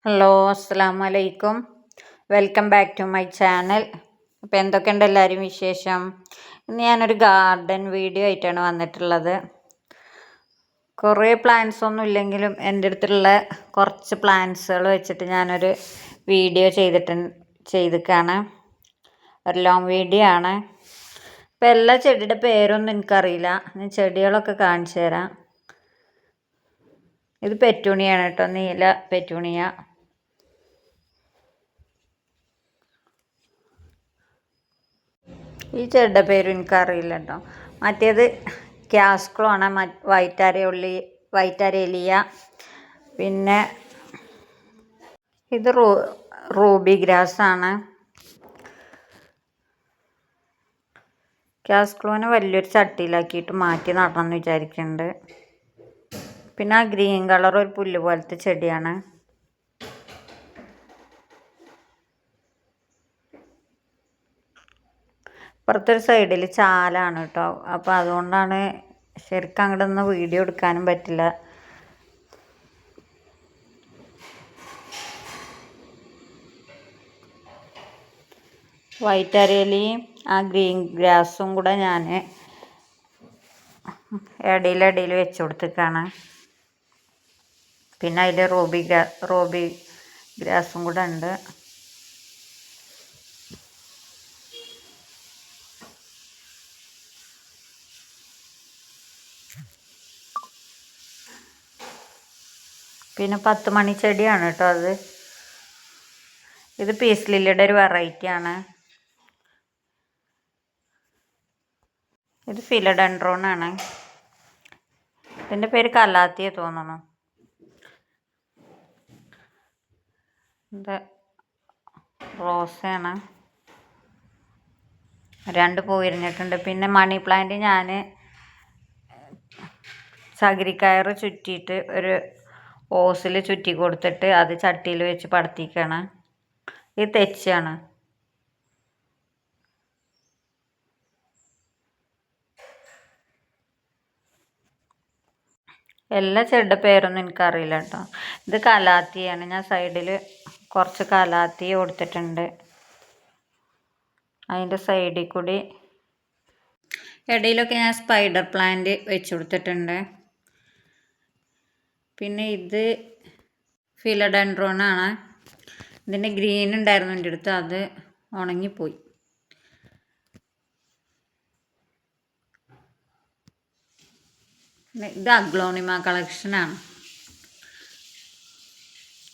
Hello അസ്സലാമു അലൈക്കും. Welcome back to my channel. അപ്പോൾ എന്തൊക്കെയുണ്ട് എല്ലാവരും വിശേഷം? ഇന്ന് ഞാനൊരു ഗാർഡൻ വീഡിയോ ആയിട്ടാണ് വന്നിട്ടുള്ളത്. കുറേ പ്ലാന്റ്സ് ഒന്നും ഇല്ലെങ്കിലും എൻ്റെ അടുത്തുള്ള കുറച്ച് പ്ലാന്റ്സുകൾ വെച്ചിട്ട് ഞാനൊരു വീഡിയോ ചെയ്തിക്കാണ്. ഒരു ലോങ് വീഡിയോ ആണ്. അപ്പോൾ എല്ലാ ചെടിയുടെ പേരൊന്നും എനിക്കറിയില്ല. ഞാൻ ചെടികളൊക്കെ കാണിച്ചു തരാം. ഇത് പെറ്റൂണിയാണ് കേട്ടോ, നീല പെറ്റൂണിയ. ഈ ചെടിയുടെ പേരും എനിക്കറിയില്ല കേട്ടോ. മറ്റേത് ക്യാസ്ക്ലോ ആണ്, വൈറ്റാരേലിയ. പിന്നെ ഇത് റൂബി ഗ്രാസ് ആണ്. ക്യാസ്ക്ലോനെ വലിയൊരു ചട്ടിയിലാക്കിയിട്ട് മാറ്റി നടണമെന്ന് വിചാരിക്കുന്നുണ്ട്. പിന്നെ ആ ഗ്രീൻ കളർ ഒരു പുല്ല് പോലത്തെ ചെടിയാണ്. ഇപ്പുറത്തൊരു സൈഡിൽ ചാലാണ് കേട്ടോ. അപ്പോൾ അതുകൊണ്ടാണ് ശരിക്കും അങ്ങോട്ട് ഒന്ന് വീഡിയോ എടുക്കാനും പറ്റില്ല. വൈറ്റ് അരേലിയും ആ ഗ്രീൻ ഗ്രാസും കൂടെ ഞാൻ ഇടയിൽ വെച്ച് കൊടുത്തേക്കാണ്. പിന്നെ അതിൽ റൂബി ഗ്രാസും കൂടെ ഉണ്ട്. പിന്നെ 10 മണി ചെടിയാണ് കേട്ടോ അത്. ഇത് പീസ് ലില്ലിയുടെ ഒരു വെറൈറ്റി ആണ്. ഇത് ഫിലഡെൻഡ്രോൺ ആണ്. ഇതിൻ്റെ പേര് കലാത്തിയെ തോന്നണം. ഇത് റോസയാണ്. 2 പൂ വിരിഞ്ഞിട്ടുണ്ട്. പിന്നെ മണി പ്ലാന്റ് ഞാൻ ചകിരിക്കയറ് ചുറ്റിയിട്ട് ഒരു ഓസിൽ ചുറ്റി കൊടുത്തിട്ട് അത് ചട്ടിയിൽ വെച്ച് പടർത്തിക്കാണ്. ഇത് തെച്ചാണ്. എല്ലാ ചെടിയുടെ പേരൊന്നും എനിക്കറിയില്ല കേട്ടോ. ഇത് കലാത്തിയാണ്. ഞാൻ സൈഡിൽ കുറച്ച് കലാത്തി കൊടുത്തിട്ടുണ്ട്. അതിൻ്റെ സൈഡിൽ കൂടി ഇടയിലൊക്കെ ഞാൻ സ്പൈഡർ പ്ലാന്റ് വെച്ച് കൊടുത്തിട്ടുണ്ട്. പിന്നെ ഇത് ഫിലഡെൻഡ്രോൺ ആണ്. ഇതിൻ്റെ ഗ്രീൻ ഉണ്ടായിരുന്നു എൻ്റെ അടുത്ത്, അത് ഉണങ്ങിപ്പോയി. ഇത് അഗ്ലോണിമ കളക്ഷനാണ്.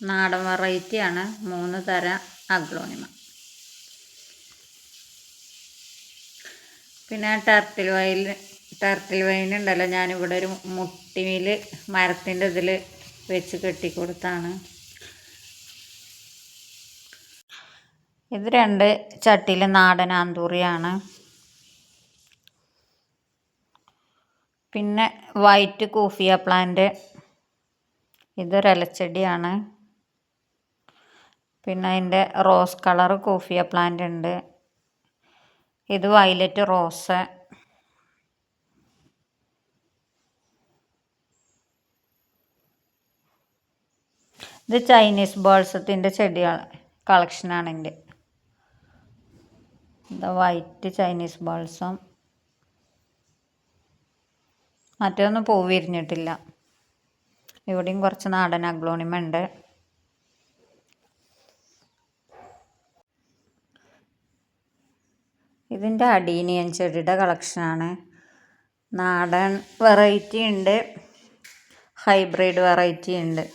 നാടൻ വെറൈറ്റിയാണ്. 3 തരം അഗ്ലോണിമ. പിന്നെ ടർട്ടിൽ വൈൻ ഉണ്ടല്ലോ, ഞാനിവിടെ ഒരു മുട്ടിയിൽ മരത്തിൻ്റെ ഇതിൽ വെച്ച് കെട്ടിക്കൊടുത്താണ്. ഇത് 2 ചട്ടിയിൽ നാടൻ ആന്തൂറിയാണ്. പിന്നെ വൈറ്റ് കൂഫിയ പ്ലാന്റ്, ഇതൊരു ഇലച്ചെടിയാണ്. പിന്നെ അതിൻ്റെ റോസ് കളർ കൂഫിയ പ്ലാന്റ് ഉണ്ട്. ഇത് വയലറ്റ് റോസ്. ഇത് ചൈനീസ് ബേൾസത്തിൻ്റെ ചെടികൾ കളക്ഷനാണ് എൻ്റെ. ഇത് വൈറ്റ് ചൈനീസ് ബേൾസം. മറ്റൊന്നും പൂ വിരിഞ്ഞിട്ടില്ല. ഇവിടെയും കുറച്ച് നാടൻ അഗ്ലോണിമ ഉണ്ട്. ഇതിൻ്റെ അഡീനിയൻ ചെടിയുടെ കളക്ഷനാണ്. നാടൻ വെറൈറ്റി ഉണ്ട്, ഹൈബ്രിഡ് വെറൈറ്റി ഉണ്ട്.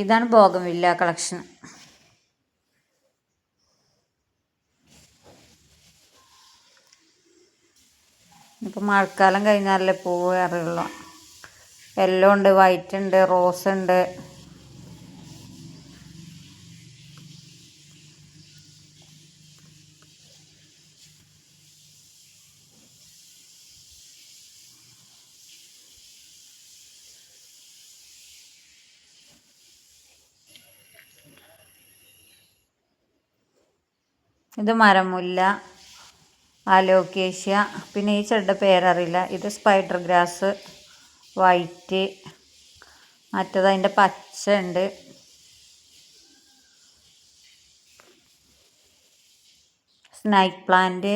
ഇതാണ് ബോഗൻവില്ല കളക്ഷൻ. ഇപ്പം മഴക്കാലം കഴിഞ്ഞാലേ പൂവ് അറിയുള്ളൂ. യെല്ലോ ഉണ്ട്, വൈറ്റ് ഉണ്ട്, റോസ് ഉണ്ട്. ഇത് മരമുല്ല, അലോക്കേഷ്യ. പിന്നെ ഈ ചെടിയുടെ പേരറിയില്ല. ഇത് സ്പൈഡർ ഗ്രാസ് വൈറ്റ്. മറ്റേത് അതിൻ്റെ പച്ച ഉണ്ട്. സ്നൈക്ക് പ്ലാന്റ്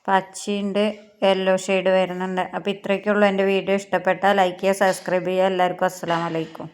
പച്ചയുണ്ട്, യെല്ലോ ഷെയ്ഡ് വരുന്നുണ്ട്. അപ്പോൾ ഇത്രയൊക്കെയുള്ളൂ എൻ്റെ വീഡിയോ. ഇഷ്ടപ്പെട്ടാൽ ലൈക്ക് ചെയ്യുക, സബ്സ്ക്രൈബ് ചെയ്യുക. എല്ലാവർക്കും അസ്സലാമു അലൈക്കും.